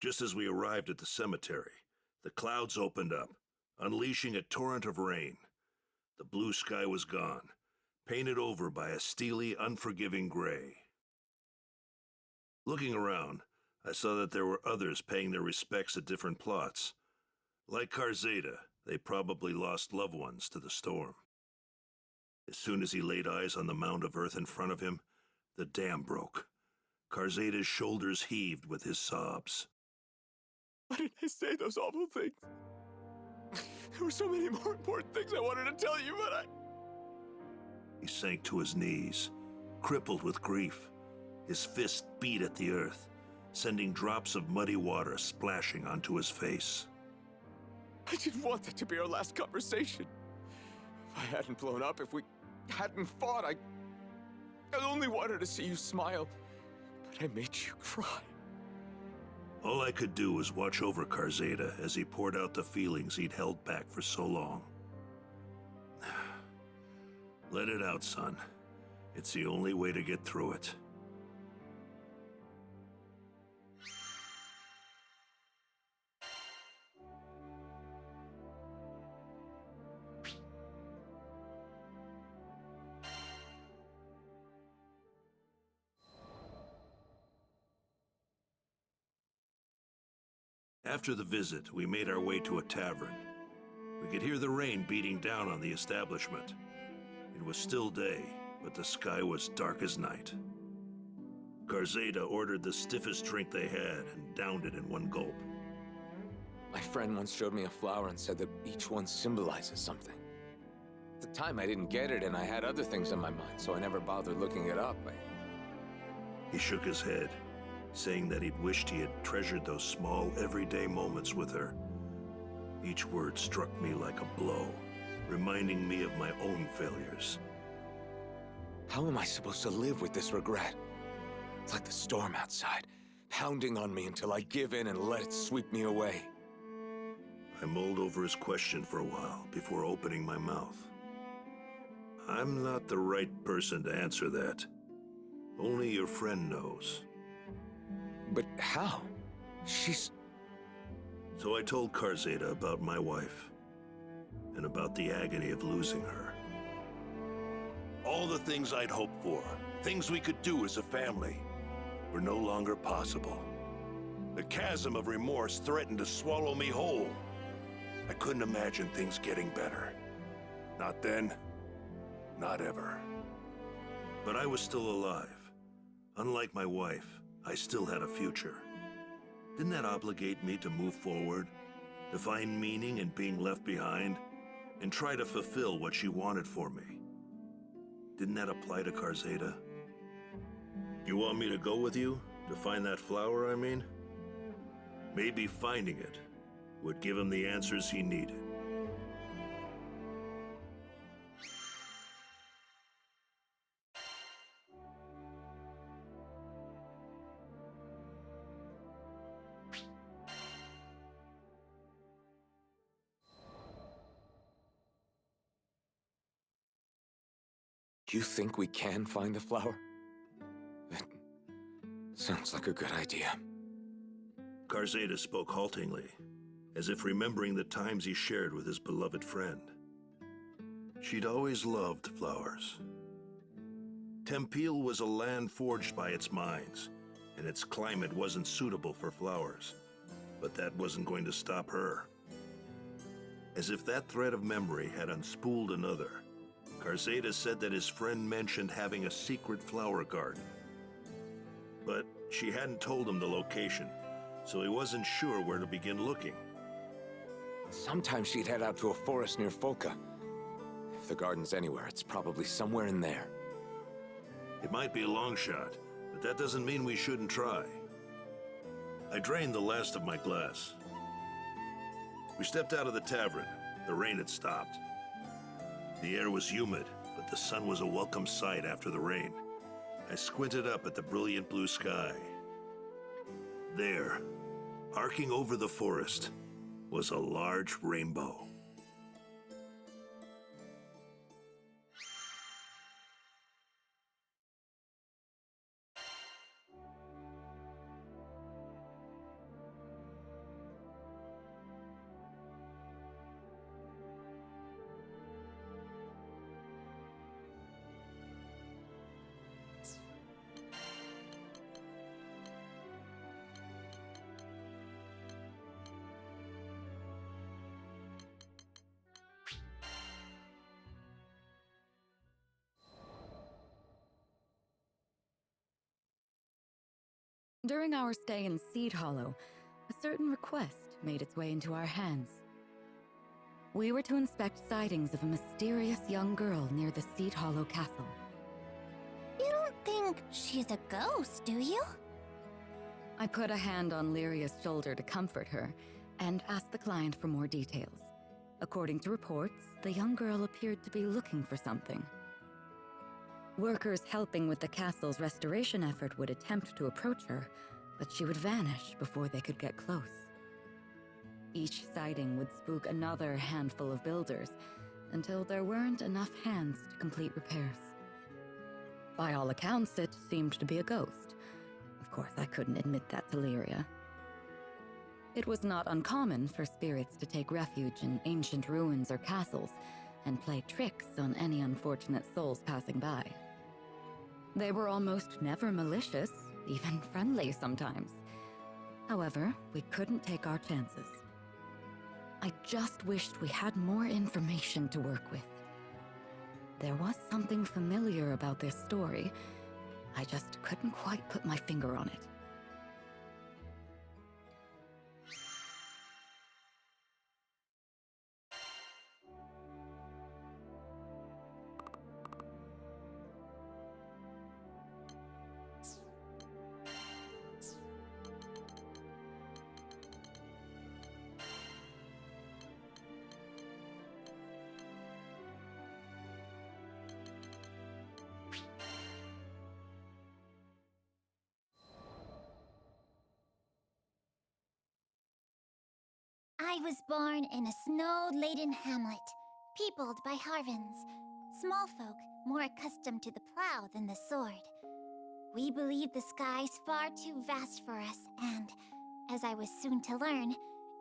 Just as we arrived at the cemetery, the clouds opened up, unleashing a torrent of rain. The blue sky was gone, painted over by a steely, unforgiving gray. Looking around, I saw that there were others paying their respects at different plots. Like Karzeda, they probably lost loved ones to the storm. As soon as he laid eyes on the mound of earth in front of him, the dam broke. Karzeda's shoulders heaved with his sobs. Why did I say those awful things? There were so many more important things I wanted to tell you, but He sank to his knees, crippled with grief. His fist beat at the earth, sending drops of muddy water splashing onto his face. I didn't want that to be our last conversation. If I hadn't blown up, if we hadn't fought, I only wanted to see you smile, but I made you cry. All I could do was watch over Karzeda as he poured out the feelings he'd held back for so long. Let it out, son. It's the only way to get through it. After the visit, we made our way to a tavern. We could hear the rain beating down on the establishment. It was still day, but the sky was dark as night. Karzeda ordered the stiffest drink they had and downed it in one gulp. My friend once showed me a flower and said that each one symbolizes something. At the time, I didn't get it, and I had other things in my mind, so I never bothered looking it up. He shook his head, saying that he'd wished he had treasured those small, everyday moments with her. Each word struck me like a blow, reminding me of my own failures. How am I supposed to live with this regret? It's like the storm outside, pounding on me until I give in and let it sweep me away. I mulled over his question for a while before opening my mouth. I'm not the right person to answer that. Only your friend knows. But how? She's... So I told Karzeda about my wife, and about the agony of losing her. All the things I'd hoped for, things we could do as a family, were no longer possible. The chasm of remorse threatened to swallow me whole. I couldn't imagine things getting better. Not then, not ever. But I was still alive. Unlike my wife, I still had a future. Didn't that obligate me to move forward, to find meaning in being left behind, and try to fulfill what she wanted for me? Didn't that apply to Karzeda? You want me to go with you, to find that flower, I mean? Maybe finding it would give him the answers he needed. Do you think we can find the flower? That sounds like a good idea. Karzeda spoke haltingly, as if remembering the times he shared with his beloved friend. She'd always loved flowers. Tempeal was a land forged by its mines, and its climate wasn't suitable for flowers. But that wasn't going to stop her. As if that thread of memory had unspooled another, Karzeda said that his friend mentioned having a secret flower garden. But she hadn't told him the location, so he wasn't sure where to begin looking. Sometimes she'd head out to a forest near Folka. If the garden's anywhere, it's probably somewhere in there. It might be a long shot, but that doesn't mean we shouldn't try. I drained the last of my glass. We stepped out of the tavern. The rain had stopped. The air was humid, but the sun was a welcome sight after the rain. I squinted up at the brilliant blue sky. There, arcing over the forest, was a large rainbow. During our stay in Seed Hollow, a certain request made its way into our hands. We were to inspect sightings of a mysterious young girl near the Seed Hollow castle. You don't think she's a ghost, do you? I put a hand on Lyria's shoulder to comfort her and asked the client for more details. According to reports, the young girl appeared to be looking for something. Workers helping with the castle's restoration effort would attempt to approach her, but she would vanish before they could get close. Each sighting would spook another handful of builders until there weren't enough hands to complete repairs. By all accounts, it seemed to be a ghost. Of course, I couldn't admit that to Lyria. It was not uncommon for spirits to take refuge in ancient ruins or castles and play tricks on any unfortunate souls passing by. They were almost never malicious, even friendly sometimes. However, we couldn't take our chances. I just wished we had more information to work with. There was something familiar about this story. I just couldn't quite put my finger on it. I was born in a snow-laden hamlet, peopled by Harvins, small folk more accustomed to the plow than the sword. We believe the sky's far too vast for us, and, as I was soon to learn,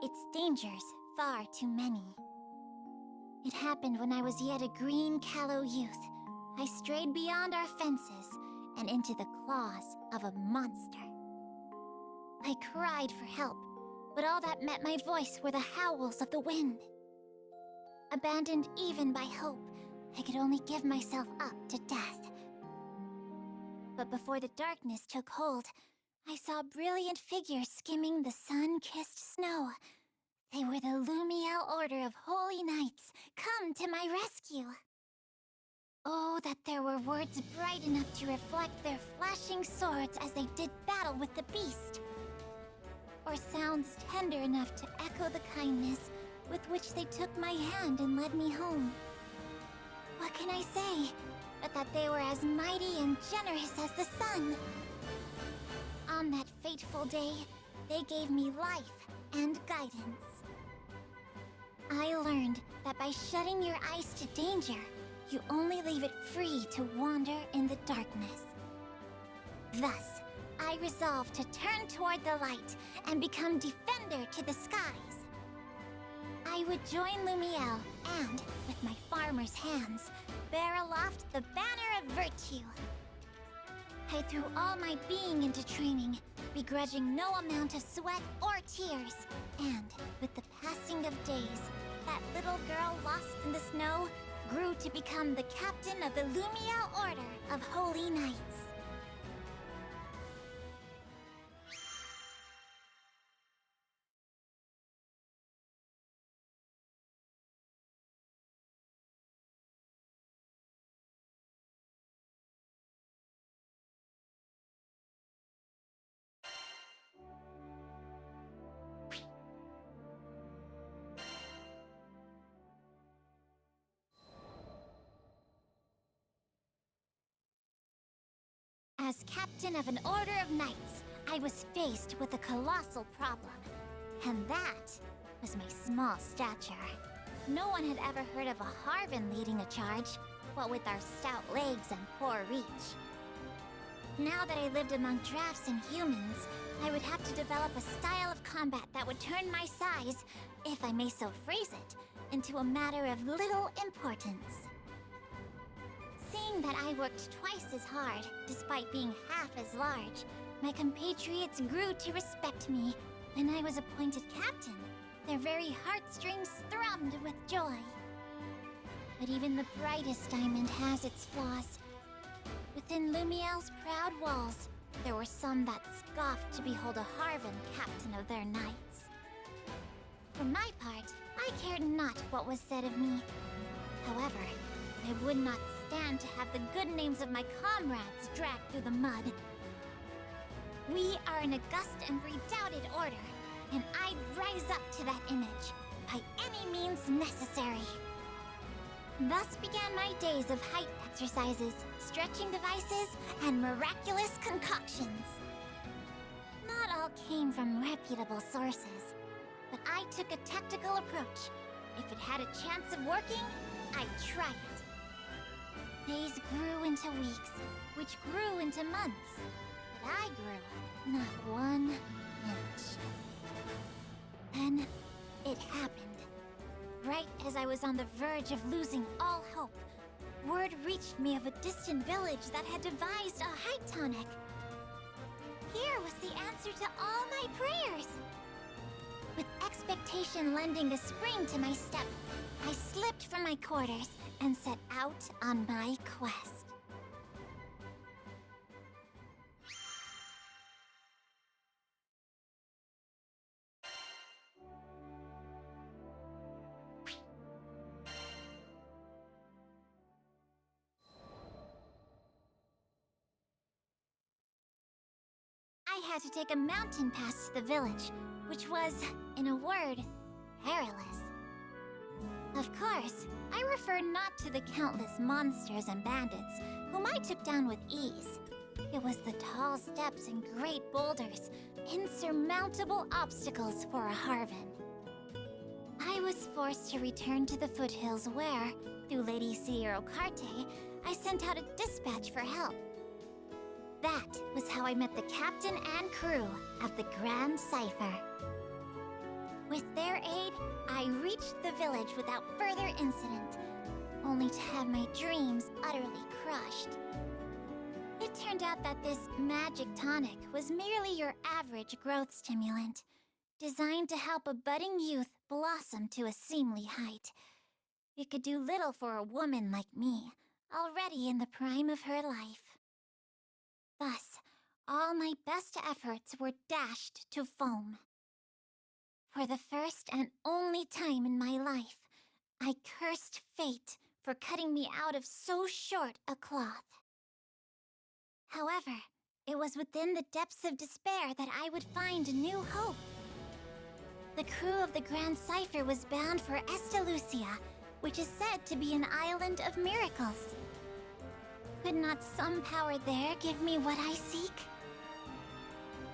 its dangers far too many. It happened when I was yet a green, callow youth. I strayed beyond our fences and into the claws of a monster. I cried for help, but all that met my voice were the howls of the wind. Abandoned even by hope, I could only give myself up to death. But before the darkness took hold, I saw brilliant figures skimming the sun-kissed snow. They were the Lumiel Order of Holy Knights, come to my rescue. Oh, that there were words bright enough to reflect their flashing swords as they did battle with the beast. Or sounds tender enough to echo the kindness with which they took my hand and led me home. What can I say, but that they were as mighty and generous as the sun? On that fateful day, they gave me life and guidance. I learned that by shutting your eyes to danger, you only leave it free to wander in the darkness. Thus, I resolved to turn toward the light and become defender to the skies. I would join Lumiel and, with my farmer's hands, bear aloft the banner of virtue. I threw all my being into training, begrudging no amount of sweat or tears. And, with the passing of days, that little girl lost in the snow grew to become the captain of the Lumiel Order of Holy Knights. As captain of an Order of Knights, I was faced with a colossal problem. And that was my small stature. No one had ever heard of a Harvin leading a charge, what with our stout legs and poor reach. Now that I lived among drafts and humans, I would have to develop a style of combat that would turn my size, if I may so phrase it, into a matter of little importance. Seeing that I worked twice as hard, despite being half as large, my compatriots grew to respect me. When I was appointed captain, their very heartstrings thrummed with joy. But even the brightest diamond has its flaws. Within Lumiel's proud walls, there were some that scoffed to behold a Harvan captain of their knights. For my part, I cared not what was said of me. However, I would not stand to have the good names of my comrades dragged through the mud. We are an august and redoubted order, and I'd rise up to that image by any means necessary. Thus began my days of height exercises, stretching devices, and miraculous concoctions. Not all came from reputable sources, but I took a tactical approach. If it had a chance of working, I'd try it. Days grew into weeks, which grew into months, but I grew not 1 inch. Then, it happened. Right as I was on the verge of losing all hope, word reached me of a distant village that had devised a height tonic. Here was the answer to all my prayers. With expectation lending a spring to my step, I slipped from my quarters and set out on my quest. I had to take a mountain pass to the village, which was, in a word, perilous. Of course, I refer not to the countless monsters and bandits, whom I took down with ease. It was the tall steps and great boulders, insurmountable obstacles for a Harvan. I was forced to return to the foothills where, through Lady Sierra Carte, I sent out a dispatch for help. That was how I met the captain and crew of the Grand Cipher. With their aid, I reached the village without further incident, only to have my dreams utterly crushed. It turned out that this magic tonic was merely your average growth stimulant, designed to help a budding youth blossom to a seemly height. It could do little for a woman like me, already in the prime of her life. Thus, all my best efforts were dashed to foam. For the first and only time in my life, I cursed fate for cutting me out of so short a cloth. However, it was within the depths of despair that I would find new hope. The crew of the Grand Cipher was bound for Estalucia, which is said to be an island of miracles. Could not some power there give me what I seek?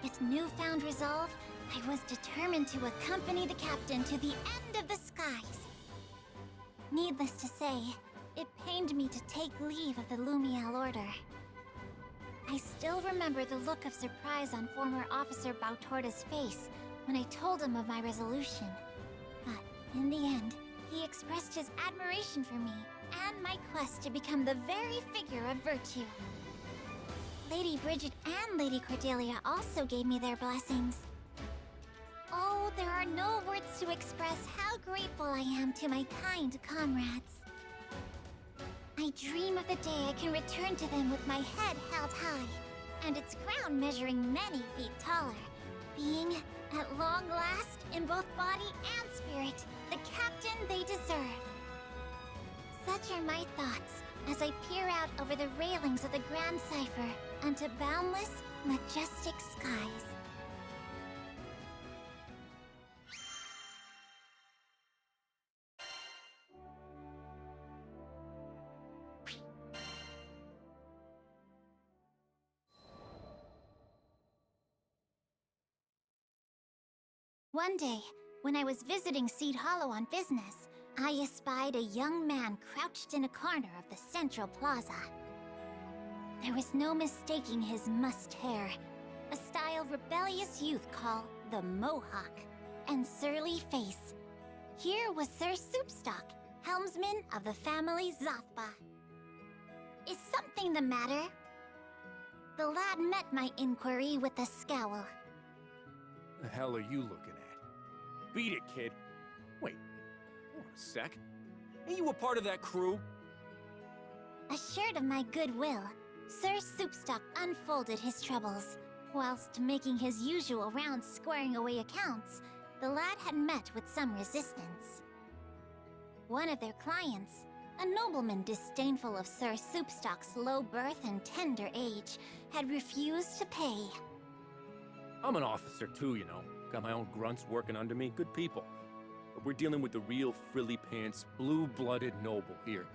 With newfound resolve, I was determined to accompany the captain to the end of the skies. Needless to say, it pained me to take leave of the Lumiel Order. I still remember the look of surprise on former Officer Bautorda's face when I told him of my resolution. But in the end, he expressed his admiration for me and my quest to become the very figure of virtue. Lady Bridget and Lady Cordelia also gave me their blessings. Oh, there are no words to express how grateful I am to my kind comrades. I dream of the day I can return to them with my head held high, and its crown measuring many feet taller, being, at long last, in both body and spirit, the captain they deserve. Such are my thoughts as I peer out over the railings of the Grand Cipher onto boundless, majestic skies. One day, when I was visiting Seed Hollow on business, I espied a young man crouched in a corner of the central plaza. There was no mistaking his mussed hair, a style rebellious youth call the Mohawk, and surly face. Here was Sir Soupstock, helmsman of the family Zothba. Is something the matter? The lad met my inquiry with a scowl. The hell are you looking at? Beat it, kid. Wait, hold on a sec. Ain't you a part of that crew? Assured of my goodwill, Sir Soupstock unfolded his troubles. Whilst making his usual rounds squaring away accounts, the lad had met with some resistance. One of their clients, a nobleman disdainful of Sir Soupstock's low birth and tender age, had refused to pay. I'm an officer too, you know. Got my own grunts working under me, good people. But we're dealing with the real frilly-pants, blue-blooded noble here.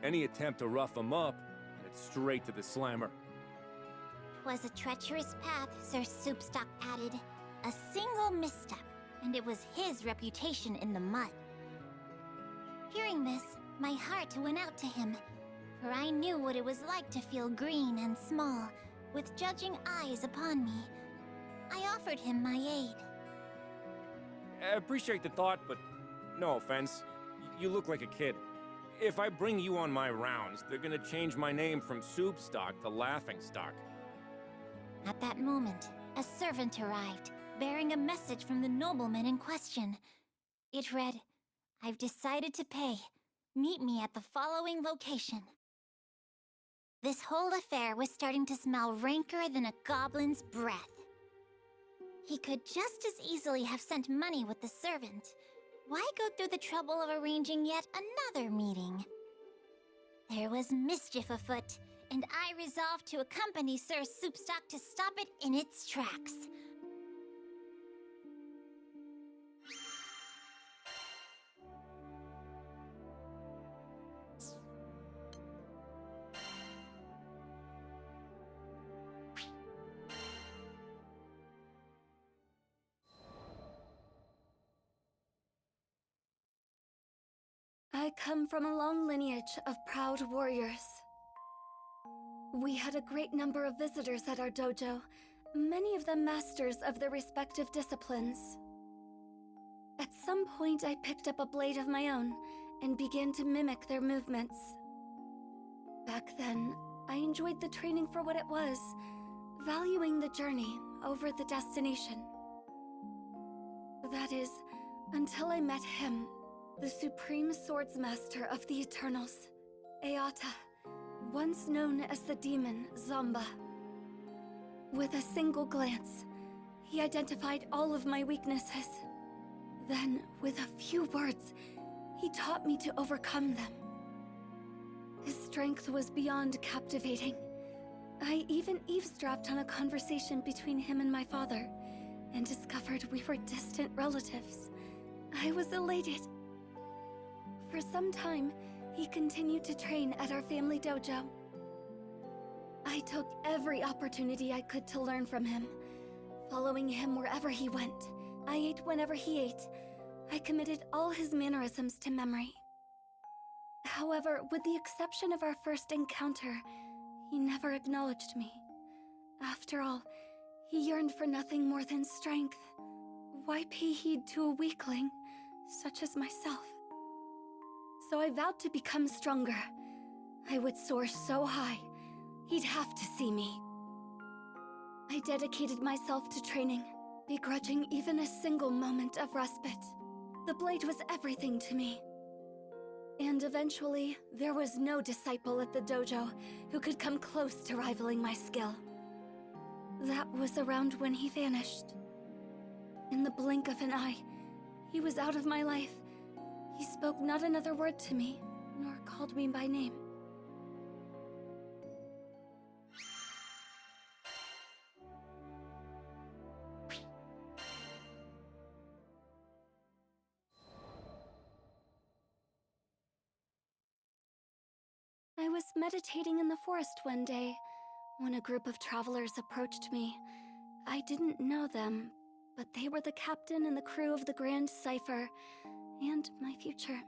Any attempt to rough him up, and it's straight to the slammer. 'Twas a treacherous path, Sir Soupstock added. A single misstep, and it was his reputation in the mud. Hearing this, my heart went out to him, for I knew what it was like to feel green and small, with judging eyes upon me. I offered him my aid. I appreciate the thought, but no offense. You look like a kid. If I bring you on my rounds, they're gonna change my name from Soupstock to Laughingstock. At that moment, a servant arrived, bearing a message from the nobleman in question. It read, "I've decided to pay. Meet me at the following location." This whole affair was starting to smell ranker than a goblin's breath. He could just as easily have sent money with the servant. Why go through the trouble of arranging yet another meeting? There was mischief afoot, and I resolved to accompany Sir Soupstock to stop it in its tracks. I come from a long lineage of proud warriors. We had a great number of visitors at our dojo, many of them masters of their respective disciplines. At some point, I picked up a blade of my own and began to mimic their movements. Back then, I enjoyed the training for what it was, valuing the journey over the destination. That is, until I met him, the supreme swordsmaster of the Eternals, Eata, once known as the demon Zomba. With a single glance, he identified all of my weaknesses. Then, with a few words, he taught me to overcome them. His strength was beyond captivating. I even eavesdropped on a conversation between him and my father, and discovered we were distant relatives. I was elated. For some time, he continued to train at our family dojo. I took every opportunity I could to learn from him, following him wherever he went. I ate whenever he ate. I committed all his mannerisms to memory. However, with the exception of our first encounter, he never acknowledged me. After all, he yearned for nothing more than strength. Why pay heed to a weakling, such as myself? So I vowed to become stronger. I would soar so high, he'd have to see me. I dedicated myself to training, begrudging even a single moment of respite. The blade was everything to me. And eventually, there was no disciple at the dojo who could come close to rivaling my skill. That was around when he vanished. In the blink of an eye, he was out of my life. He spoke not another word to me, nor called me by name. I was meditating in the forest one day when a group of travelers approached me. I didn't know them, but they were the captain and the crew of the Grand Cipher, and my future.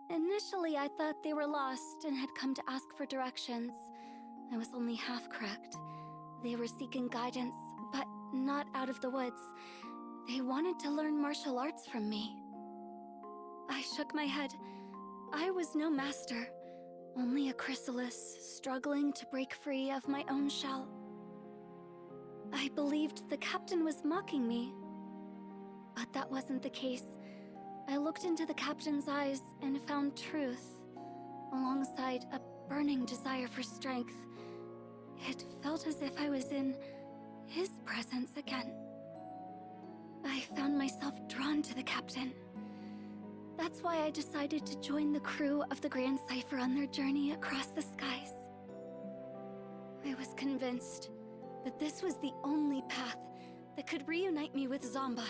Initially, I thought they were lost and had come to ask for directions. I was only half correct. They were seeking guidance, but not out of the woods. They wanted to learn martial arts from me. I shook my head. I was no master, only a chrysalis struggling to break free of my own shell. I believed the captain was mocking me, but that wasn't the case. I looked into the captain's eyes and found truth, alongside a burning desire for strength, It felt as if I was in his presence again. I found myself drawn to the captain. That's why I decided to join the crew of the Grand Cipher on their journey across the skies. I was convinced that this was the only path that could reunite me with Zomba.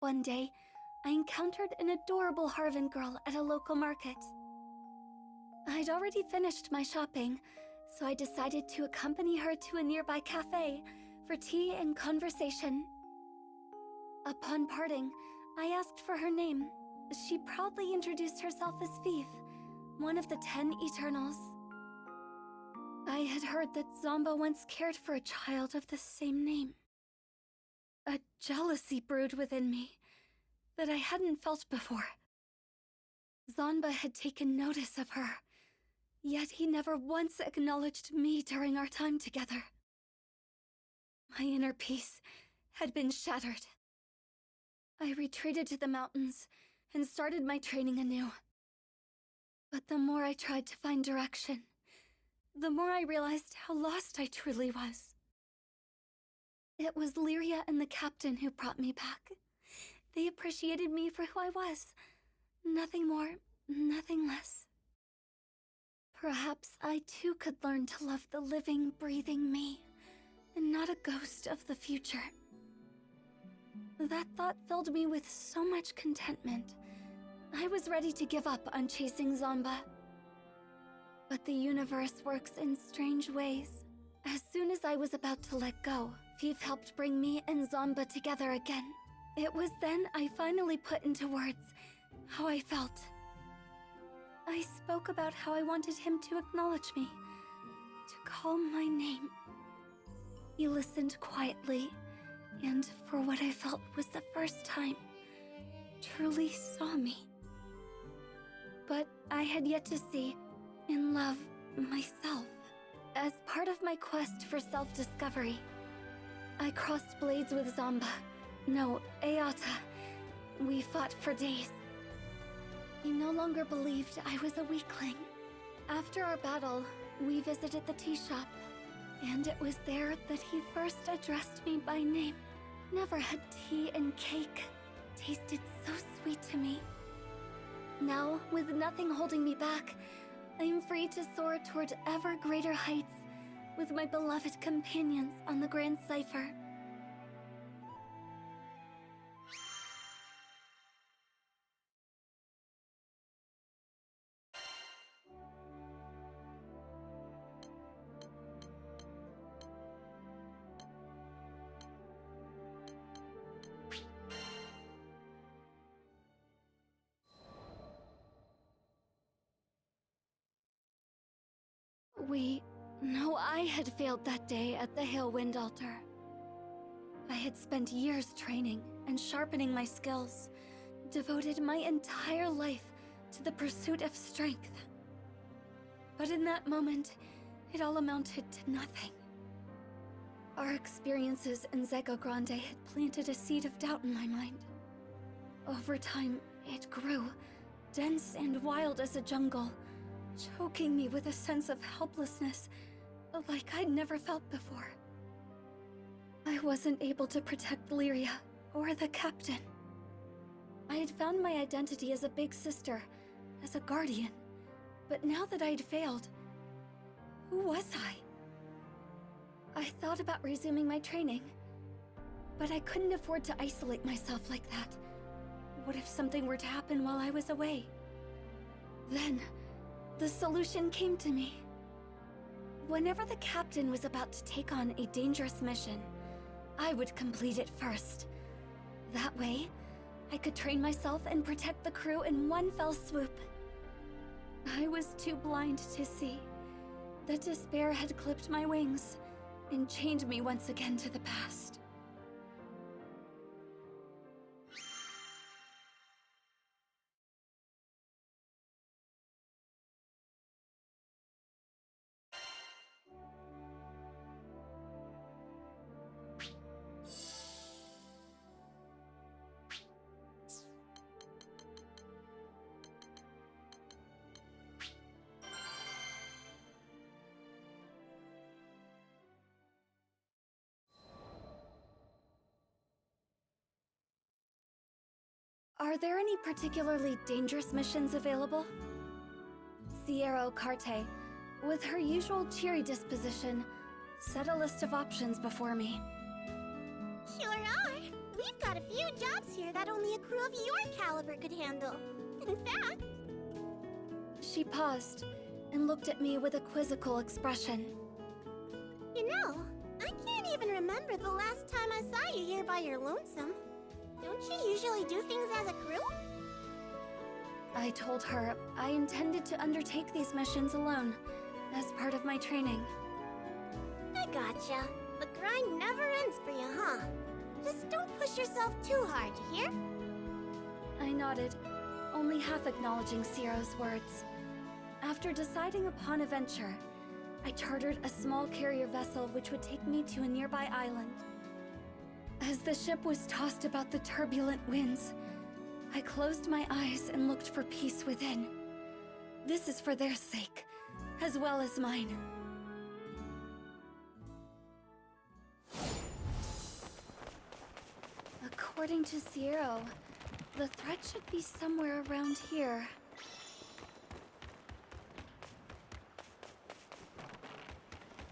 One day, I encountered an adorable Harvan girl at a local market. I'd already finished my shopping, so I decided to accompany her to a nearby cafe for tea and conversation. Upon parting, I asked for her name. She proudly introduced herself as Fief, one of the 10 Eternals. I had heard that Zomba once cared for a child of the same name. A jealousy brewed within me that I hadn't felt before. Zanba had taken notice of her, yet he never once acknowledged me during our time together. My inner peace had been shattered. I retreated to the mountains and started my training anew. But the more I tried to find direction, the more I realized how lost I truly was. It was Lyria and the captain who brought me back. They appreciated me for who I was. Nothing more, nothing less. Perhaps I too could learn to love the living, breathing me, and not a ghost of the future. That thought filled me with so much contentment. I was ready to give up on chasing Zomba. But the universe works in strange ways. As soon as I was about to let go, Fief helped bring me and Zomba together again. It was then I finally put into words how I felt. I spoke about how I wanted him to acknowledge me, to call my name. He listened quietly, and for what I felt was the first time, truly saw me. But I had yet to see and love myself. As part of my quest for self-discovery, I crossed blades with Zomba. No, Eata. We fought for days. He no longer believed I was a weakling. After our battle, we visited the tea shop, and it was there that he first addressed me by name. Never had tea and cake tasted so sweet to me. Now, with nothing holding me back, I am free to soar toward ever greater heights with my beloved companions on the Grand Cipher. I had failed that day at the Hailwind Altar. I had spent years training and sharpening my skills, devoted my entire life to the pursuit of strength. But in that moment, it all amounted to nothing. Our experiences in Zego Grande had planted a seed of doubt in my mind. Over time, it grew, dense and wild as a jungle, choking me with a sense of helplessness like I'd never felt before. I wasn't able to protect Lyria or the captain. I had found my identity as a big sister, as a guardian. But now that I'd failed, who was I? I thought about resuming my training, but I couldn't afford to isolate myself like that. What if something were to happen while I was away? Then, the solution came to me. Whenever the captain was about to take on a dangerous mission, I would complete it first. That way, I could train myself and protect the crew in one fell swoop. I was too blind to see that despair had clipped my wings and chained me once again to the past. Are there any particularly dangerous missions available? Sierra Carte, with her usual cheery disposition, set a list of options before me. Sure are. We've got a few jobs here that only a crew of your caliber could handle. In fact... She paused and looked at me with a quizzical expression. You know, I can't even remember the last time I saw you here by your lonesome. Don't you usually do things as a crew? I told her I intended to undertake these missions alone, as part of my training. I gotcha. The grind never ends for you, huh? Just don't push yourself too hard, you hear? I nodded, only half acknowledging Sierra's words. After deciding upon a venture, I chartered a small carrier vessel which would take me to a nearby island. As the ship was tossed about the turbulent winds, I closed my eyes and looked for peace within. This is for their sake, as well as mine. According to Sierra, the threat should be somewhere around here.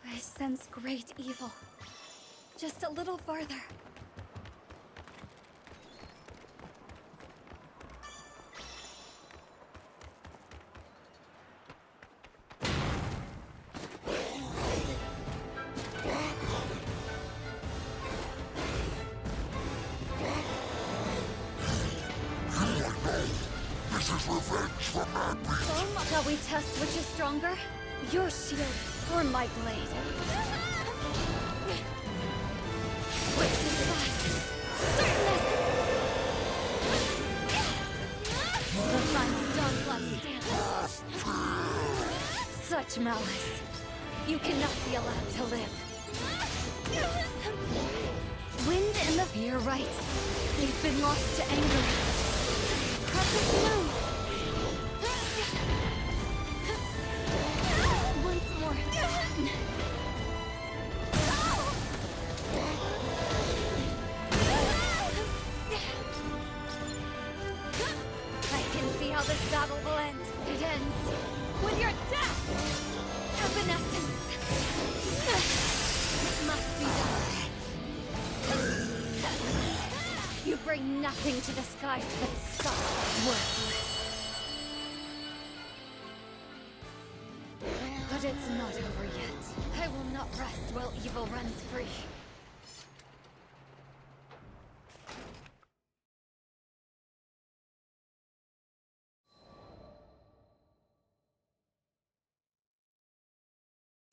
I sense great evil. Just a little farther. Shall we test which is stronger? Your shield or my blade? Which decides? Certainness! The final dogfight stands. Such malice. You cannot be allowed to live. Wind and the... You're right. They've been lost to anger. Crescent moon. Once more. I can see how this battle will end. It ends with your death! Evanescence! It must be done. You bring nothing to the skies but such worthless. But it's not over yet. I will not rest while evil runs free.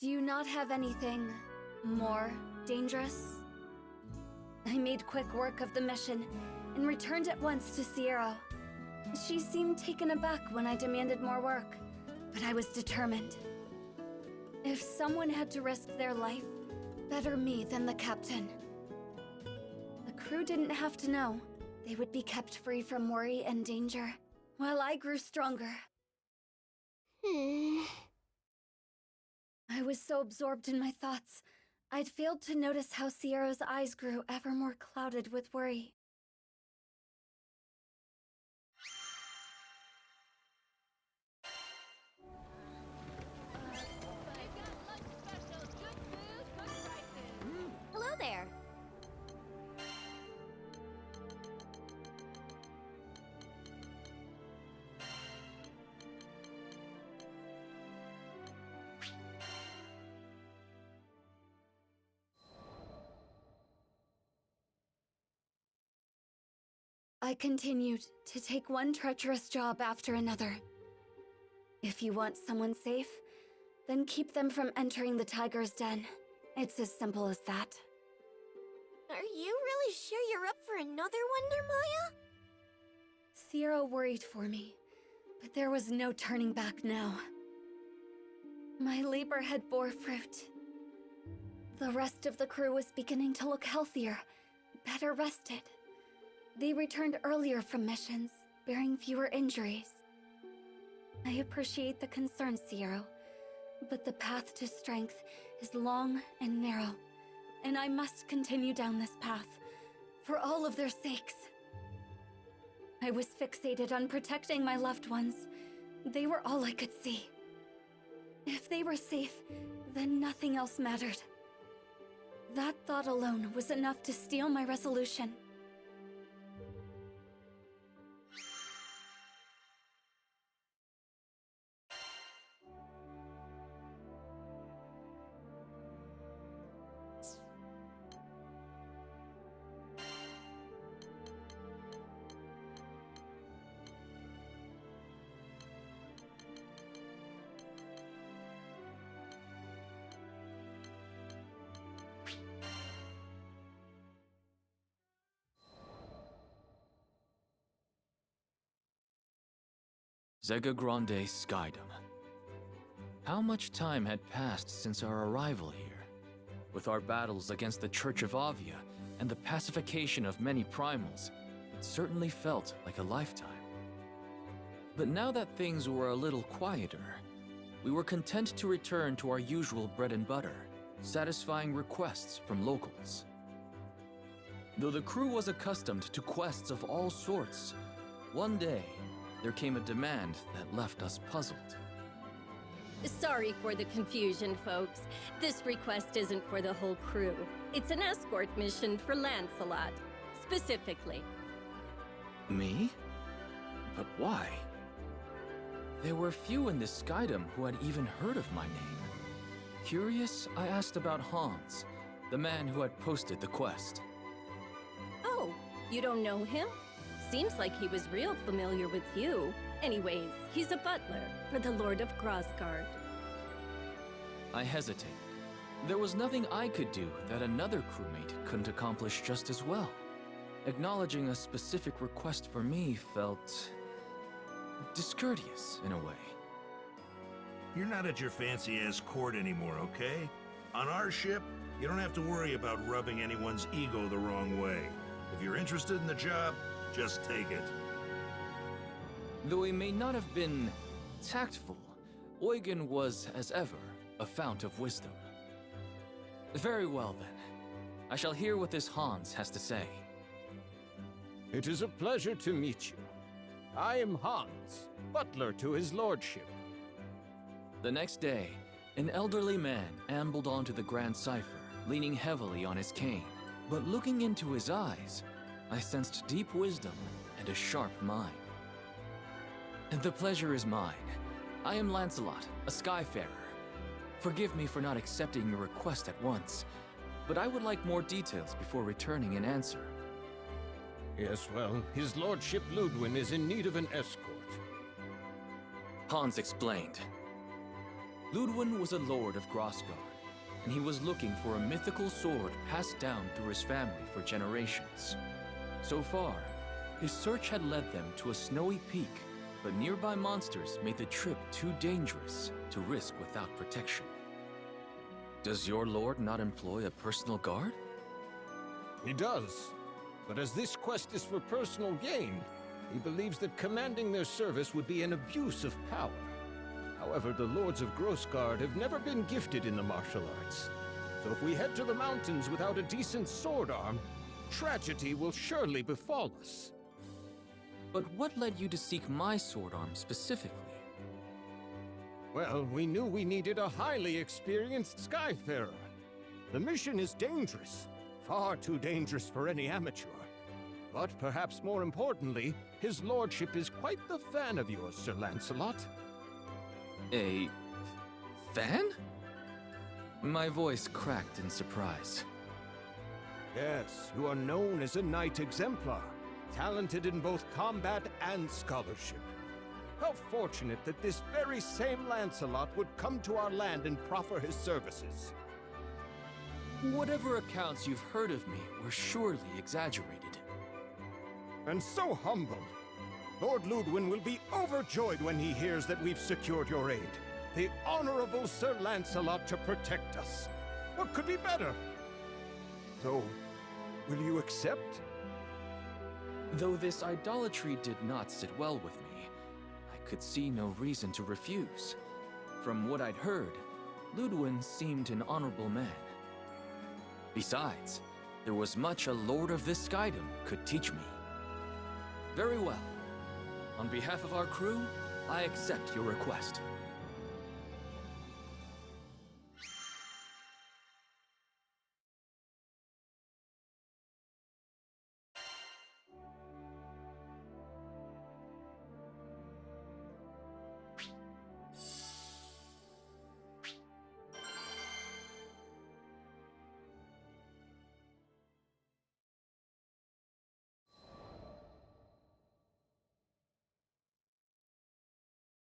Do you not have anything more dangerous? I made quick work of the mission and returned at once to Sierra. She seemed taken aback when I demanded more work, but I was determined. If someone had to risk their life, better me than the captain. The crew didn't have to know. They would be kept free from worry and danger, while I grew stronger. I was so absorbed in my thoughts, I'd failed to notice how Sierra's eyes grew ever more clouded with worry. Hello there. I continued to take one treacherous job after another. If you want someone safe, then keep them from entering the tiger's den. It's as simple as that. Are you really sure you're up for another wonder, Maya? Sierra worried for me, but there was no turning back now. My labor had bore fruit. The rest of the crew was beginning to look healthier, better rested. They returned earlier from missions, bearing fewer injuries. I appreciate the concern, Sierra, but the path to strength is long and narrow, and I must continue down this path, for all of their sakes. I was fixated on protecting my loved ones. They were all I could see. If they were safe, then nothing else mattered. That thought alone was enough to steal my resolution. Zega Grande Skydom. How much time had passed since our arrival here? With our battles against the Church of Avia and the pacification of many primals, it certainly felt like a lifetime. But now that things were a little quieter, we were content to return to our usual bread and butter, satisfying requests from locals. Though the crew was accustomed to quests of all sorts, one day, there came a demand that left us puzzled. Sorry for the confusion, folks. This request isn't for the whole crew. It's an escort mission for Lancelot, specifically. Me? But why? There were few in the Skydom who had even heard of my name. Curious, I asked about Hans, the man who had posted the quest. Oh, you don't know him? Seems like he was real familiar with you. Anyways, he's a butler for the Lord of Grosgard. I hesitated. There was nothing I could do that another crewmate couldn't accomplish just as well. Acknowledging a specific request for me felt discourteous in a way. You're not at your fancy-ass court anymore, okay? On our ship, you don't have to worry about rubbing anyone's ego the wrong way. If you're interested in the job, just take it. Though he may not have been tactful, Eugen was, as ever, a fount of wisdom. Very well, then. I shall hear what this Hans has to say. It is a pleasure to meet you. I am Hans, butler to his lordship. The next day, an elderly man ambled onto the Grand Cipher, leaning heavily on his cane. But looking into his eyes, I sensed deep wisdom and a sharp mind. The pleasure is mine. I am Lancelot, a Skyfarer. Forgive me for not accepting your request at once, but I would like more details before returning an answer. Yes, well, his lordship Ludwin is in need of an escort. Hans explained. Ludwin was a lord of Grosgard, and he was looking for a mythical sword passed down through his family for generations. So far, his search had led them to a snowy peak, but nearby monsters made the trip too dangerous to risk without protection. Does your lord not employ a personal guard? He does, but as this quest is for personal gain, he believes that commanding their service would be an abuse of power. However, the lords of Grosgard have never been gifted in the martial arts, so if we head to the mountains without a decent sword arm, tragedy will surely befall us. But what led you to seek my sword arm specifically? Well, we knew we needed a highly experienced Skyfarer. The mission is dangerous, far too dangerous for any amateur. But perhaps more importantly, his lordship is quite the fan of yours, Sir Lancelot. A fan? My voice cracked in surprise. Yes, you are known as a knight exemplar, talented in both combat and scholarship. How fortunate that this very same Lancelot would come to our land and proffer his services. Whatever accounts you've heard of me were surely exaggerated. And so humble. Lord Ludwin will be overjoyed when he hears that we've secured your aid. The Honorable Sir Lancelot to protect us. What could be better? So, will you accept? Though this idolatry did not sit well with me, I could see no reason to refuse. From what I'd heard, Ludwin seemed an honorable man. Besides, there was much a Lord of this Skydom could teach me. Very well. On behalf of our crew, I accept your request.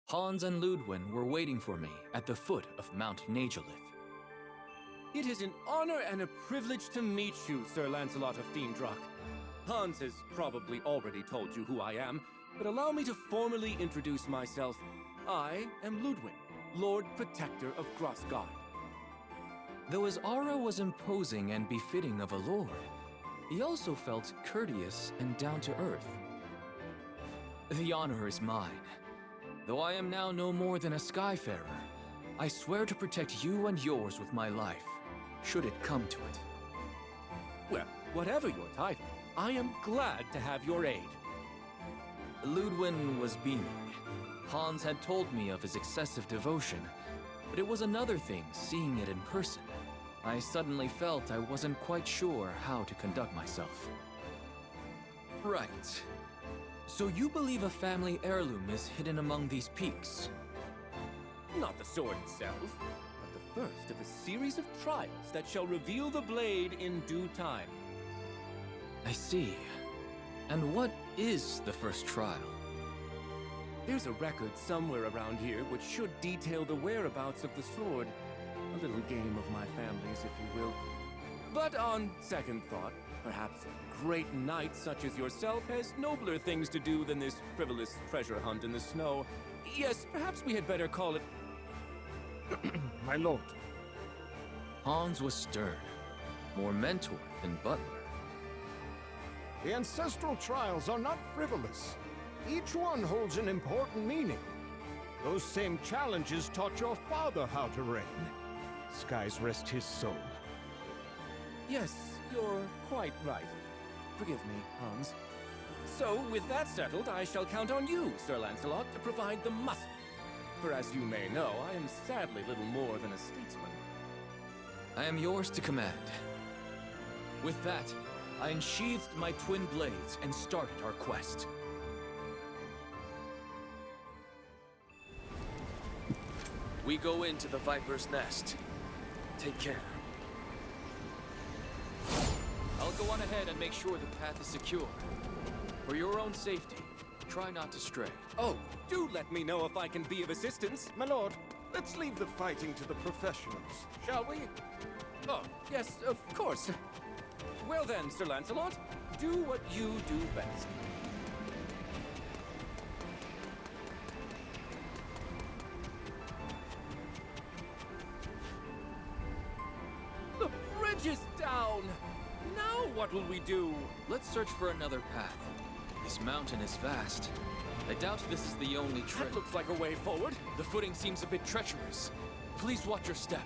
Hans and Ludwin were waiting for me at the foot of Mount Nagelith. It is an honor and a privilege to meet you, Sir Lancelot of Fiendrock. Hans has probably already told you who I am, but allow me to formally introduce myself. I am Ludwin, Lord Protector of Grossgard. Though his aura was imposing and befitting of a lord, he also felt courteous and down to earth. The honor is mine. Though I am now no more than a Skyfarer, I swear to protect you and yours with my life, should it come to it. Well, whatever your title, I am glad to have your aid. Ludwin was beaming. Hans had told me of his excessive devotion, but it was another thing seeing it in person. I suddenly felt I wasn't quite sure how to conduct myself. Right. So you believe a family heirloom is hidden among these peaks? Not the sword itself, but the first of a series of trials that shall reveal the blade in due time. I see. And what is the first trial? There's a record somewhere around here which should detail the whereabouts of the sword. A little game of my family's, if you will. But on second thought, perhaps a great knight such as yourself has nobler things to do than this frivolous treasure hunt in the snow. Yes, perhaps we had better call it... My lord. Hans was stern, more mentor than butler. The ancestral trials are not frivolous. Each one holds an important meaning. Those same challenges taught your father how to reign. Skies rest his soul. Yes, you're quite right. Forgive me, Hans. So, with that settled, I shall count on you, Sir Lancelot, to provide the muscle. For as you may know, I am sadly little more than a statesman. I am yours to command. With that, I unsheathed my twin blades and started our quest. We go into the Viper's Nest. Take care. I'll go on ahead and make sure the path is secure. For your own safety, try not to stray. Oh, do let me know if I can be of assistance. My lord, let's leave the fighting to the professionals, shall we? Oh, yes, of course. Well then, Sir Lancelot, do what you do best. The bridge is down! Now what will we do? Let's search for another path. This mountain is vast. I doubt this is the only trail. That looks like a way forward. The footing seems a bit treacherous. Please watch your step.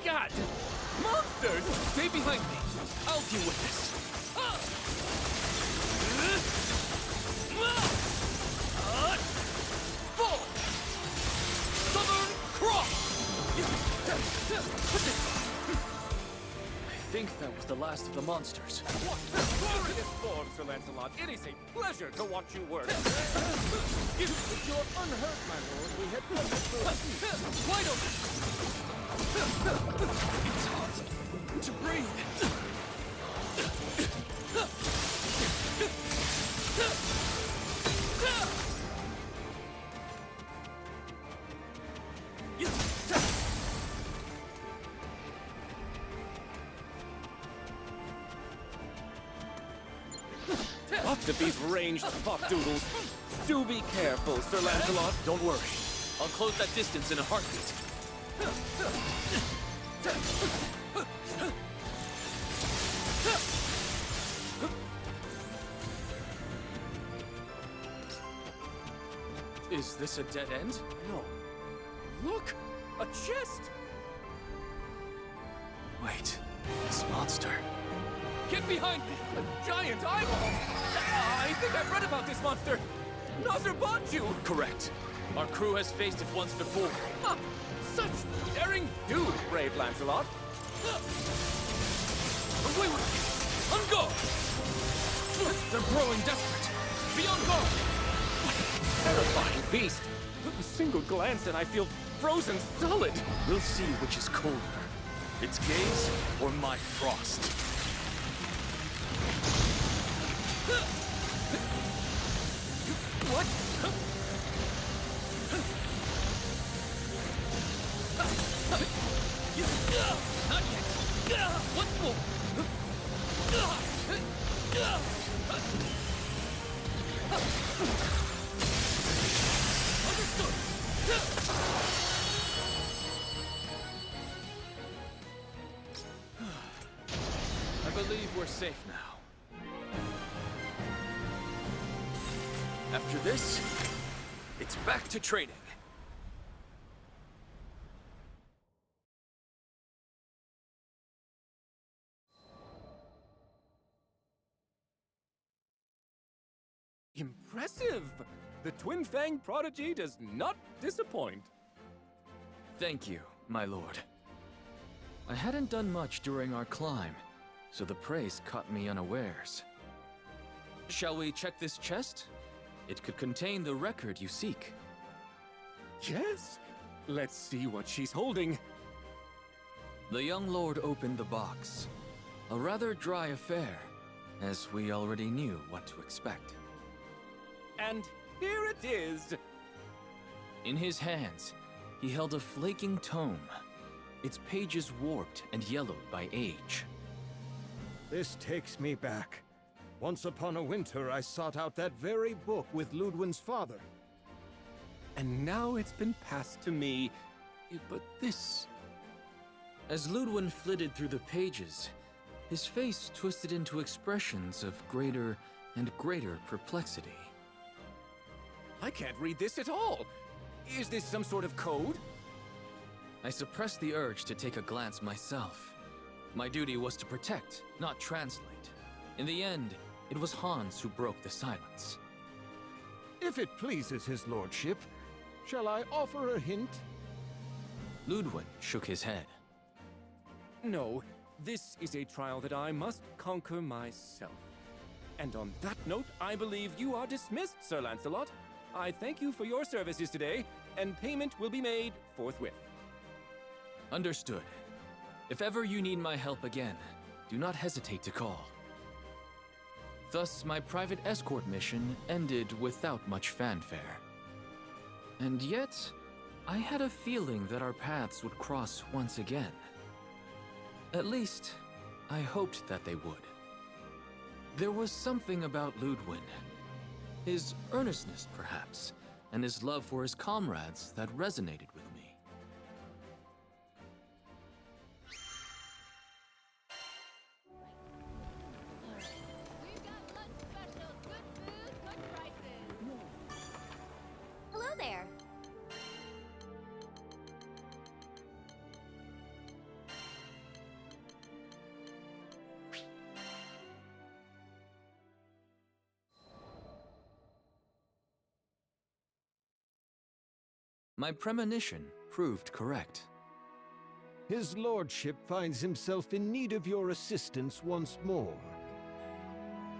God! Monsters! Stay behind me. I'll deal with this. Fall! Southern Cross! I think that was the last of the monsters. What glorious form, Sir Lancelot! It is a pleasure to watch you work. If you're unhurt, my lord, we had better proceed. Wide open! It's hard to breathe. Lots of these ranged pop-doodles. Do be careful, Sir Lancelot. Don't worry. I'll close that distance in a heartbeat. Is this a dead end? No. Look! A chest! Wait, this monster. Get behind me! A giant eyeball! I think I've read about this monster! Nazar Bonju! Correct. Our crew has faced it once before. Ah, such daring do, brave Lancelot! Wait! On guard! They're growing desperate. Be on guard! Terrifying beast! A single glance and I feel frozen solid! We'll see which is colder. Its gaze or my frost. What? Not yet. Once more. Understood. I believe we're safe now. After this, it's back to trading. Impressive! The Twin Fang prodigy does not disappoint. Thank you, my lord. I hadn't done much during our climb, so the praise caught me unawares. Shall we check this chest? It could contain the record you seek. Yes? Let's see what she's holding. The young lord opened the box. A rather dry affair, as we already knew what to expect. And here it is! In his hands, he held a flaking tome, its pages warped and yellowed by age. This takes me back. Once upon a winter, I sought out that very book with Ludwin's father. And now it's been passed to me. But this... As Ludwin flitted through the pages, his face twisted into expressions of greater and greater perplexity. I can't read this at all! Is this some sort of code? I suppressed the urge to take a glance myself. My duty was to protect, not translate. In the end, it was Hans who broke the silence. If it pleases his lordship, shall I offer a hint? Ludwin shook his head. No, this is a trial that I must conquer myself. And on that note, I believe you are dismissed, Sir Lancelot. I thank you for your services today, and payment will be made forthwith. Understood. If ever you need my help again, do not hesitate to call. Thus, my private escort mission ended without much fanfare. And yet, I had a feeling that our paths would cross once again. At least, I hoped that they would. There was something about Ludwin. His earnestness, perhaps, and his love for his comrades that resonated with me. Hello there. My premonition proved correct. His lordship finds himself in need of your assistance once more.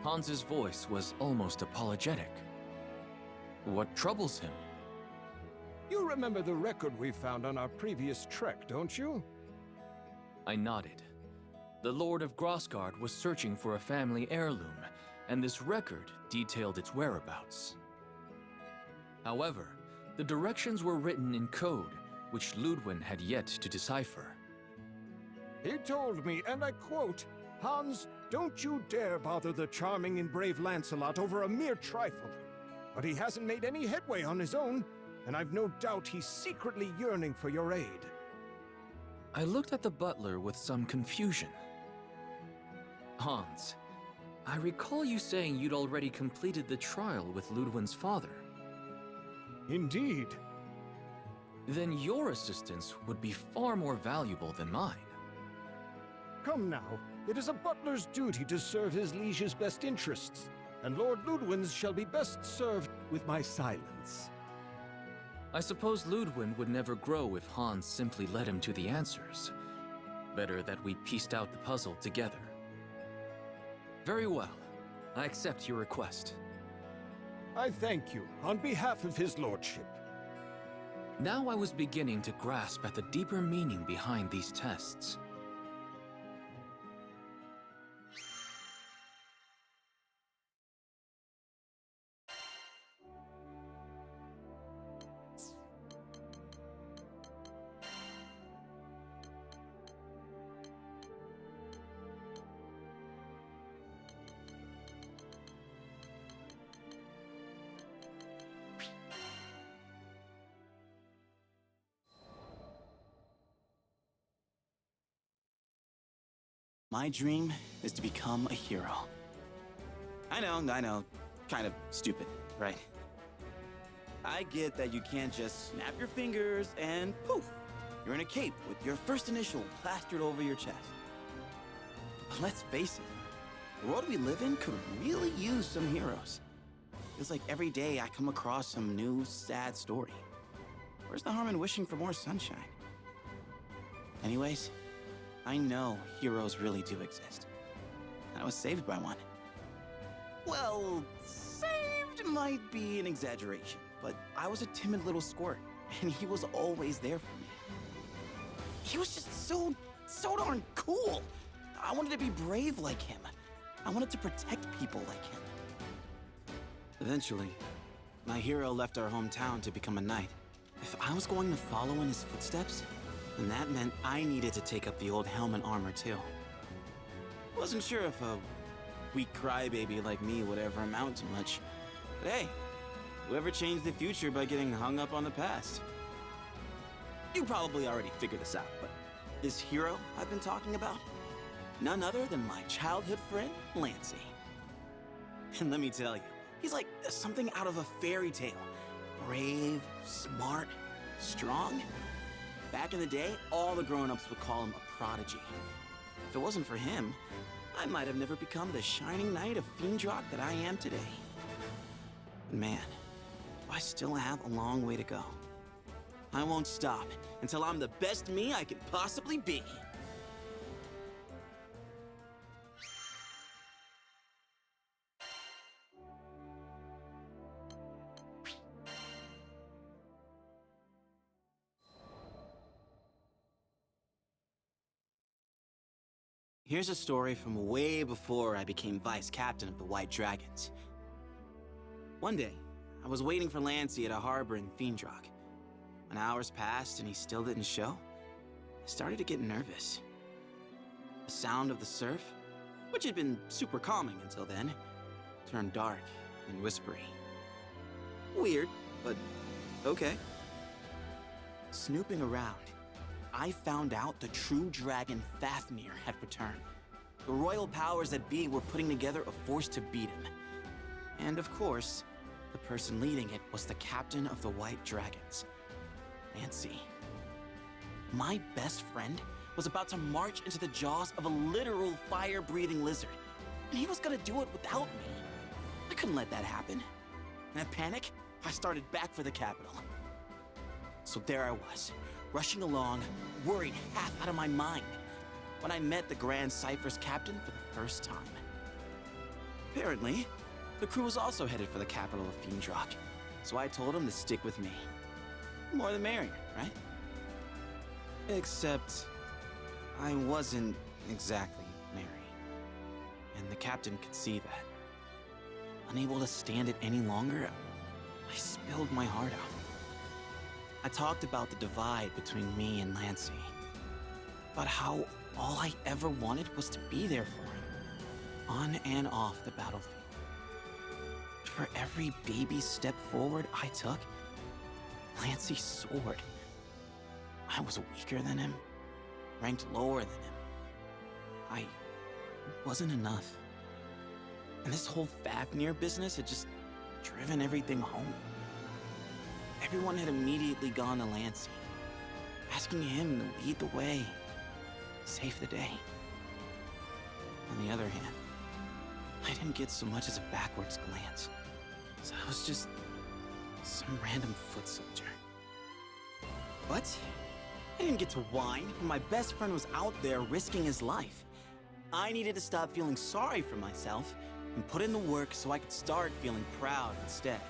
Hans's voice was almost apologetic. What troubles him? You remember the record we found on our previous trek, don't you? I nodded. The Lord of Grossgard was searching for a family heirloom, and this record detailed its whereabouts. However, the directions were written in code, which Ludwin had yet to decipher. He told me, and I quote, "Hans, don't you dare bother the charming and brave Lancelot over a mere trifle." But he hasn't made any headway on his own, and I've no doubt he's secretly yearning for your aid. I looked at the butler with some confusion. Hans, I recall you saying you'd already completed the trial with Ludwin's father. Indeed. Then your assistance would be far more valuable than mine. Come now, it is a butler's duty to serve his liege's best interests, and Lord Ludwin's shall be best served with my silence. I suppose Ludwin would never grow if Hans simply led him to the answers. Better that we pieced out the puzzle together. Very well. I accept your request. I thank you on behalf of his lordship. Now I was beginning to grasp at the deeper meaning behind these tests. My dream is to become a hero. I know, kind of stupid, right? I get that you can't just snap your fingers and poof, you're in a cape with your first initial plastered over your chest. But let's face it, the world we live in could really use some heroes. Feels like every day I come across some new sad story. Where's the harm in wishing for more sunshine? Anyways, I know heroes really do exist. I was saved by one. Well, saved might be an exaggeration, but I was a timid little squirt, and he was always there for me. He was just so darn cool. I wanted to be brave like him. I wanted to protect people like him. Eventually, my hero left our hometown to become a knight. If I was going to follow in his footsteps, then that meant I needed to take up the old helm and armor too. Wasn't sure if a weak crybaby like me would ever amount to much. But hey, whoever changed the future by getting hung up on the past? You probably already figured this out, but this hero I've been talking about? None other than my childhood friend, Lancey. And let me tell you, he's like something out of a fairy tale. Brave, smart, strong. Back in the day, all the grown-ups would call him a prodigy. If it wasn't for him, I might have never become the shining knight of Fiendrock that I am today. But man, do I still have a long way to go. I won't stop until I'm the best me I can possibly be. Here's a story from way before I became vice captain of the White Dragons. One day, I was waiting for Lancey at a harbor in Fiendrock. When hours passed and he still didn't show, I started to get nervous. The sound of the surf, which had been super calming until then, turned dark and whispery. Weird, but okay. Snooping around, I found out the true dragon Fafnir had returned. The royal powers that be were putting together a force to beat him. And of course, the person leading it was the captain of the White Dragons, Lancey. My best friend was about to march into the jaws of a literal fire-breathing lizard, and he was gonna do it without me. I couldn't let that happen. In a panic, I started back for the capital. So there I was, rushing along, worried half out of my mind, when I met the Grand Cypher's captain for the first time. Apparently, the crew was also headed for the capital of Fiendrock, so I told him to stick with me. More the merrier, right? Except, I wasn't exactly merry, and the captain could see that. Unable to stand it any longer, I spilled my heart out. I talked about the divide between me and Lancey, about how all I ever wanted was to be there for him, on and off the battlefield. For every baby step forward I took, Lancey soared. I was weaker than him, ranked lower than him. I wasn't enough. And this whole Fafnir business had just driven everything home. everyone had immediately gone to Lancey, asking him to lead the way, save the day. On the other hand, I didn't get so much as a backwards glance, so I was just some random foot soldier. But I didn't get to whine when my best friend was out there risking his life. I needed to stop feeling sorry for myself and put in the work so I could start feeling proud instead.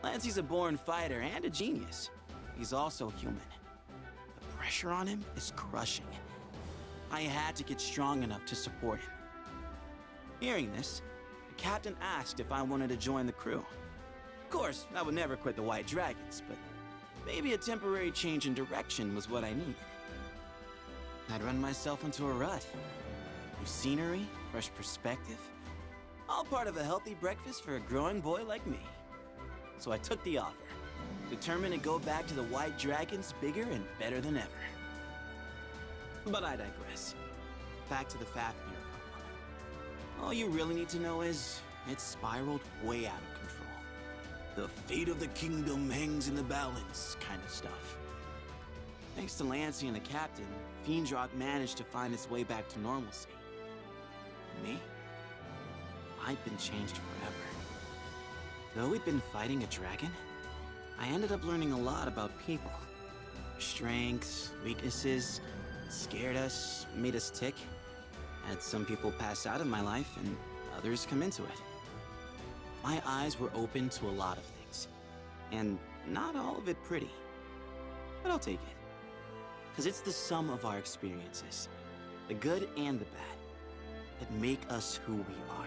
Lancey's a born fighter and a genius. He's also human. The pressure on him is crushing. I had to get strong enough to support him. Hearing this, the captain asked if I wanted to join the crew. Of course, I would never quit the White Dragons, but maybe a temporary change in direction was what I needed. I'd run myself into a rut. New scenery, fresh perspective, all part of a healthy breakfast for a growing boy like me. So I took the offer, determined to go back to the White Dragons bigger and better than ever. But I digress. Back to the Fafnir problem. All you really need to know is, it's spiraled way out of control. The fate of the kingdom hangs in the balance kind of stuff. Thanks to Lancey and the captain, Fiendrock managed to find its way back to normalcy. And me? I'd been changed forever. Though we'd been fighting a dragon, I ended up learning a lot about people. Their strengths, weaknesses, what scared us, made us tick. Had some people pass out of my life and others come into it. My eyes were open to a lot of things, and not all of it pretty. But I'll take it. Because it's the sum of our experiences, the good and the bad, that make us who we are.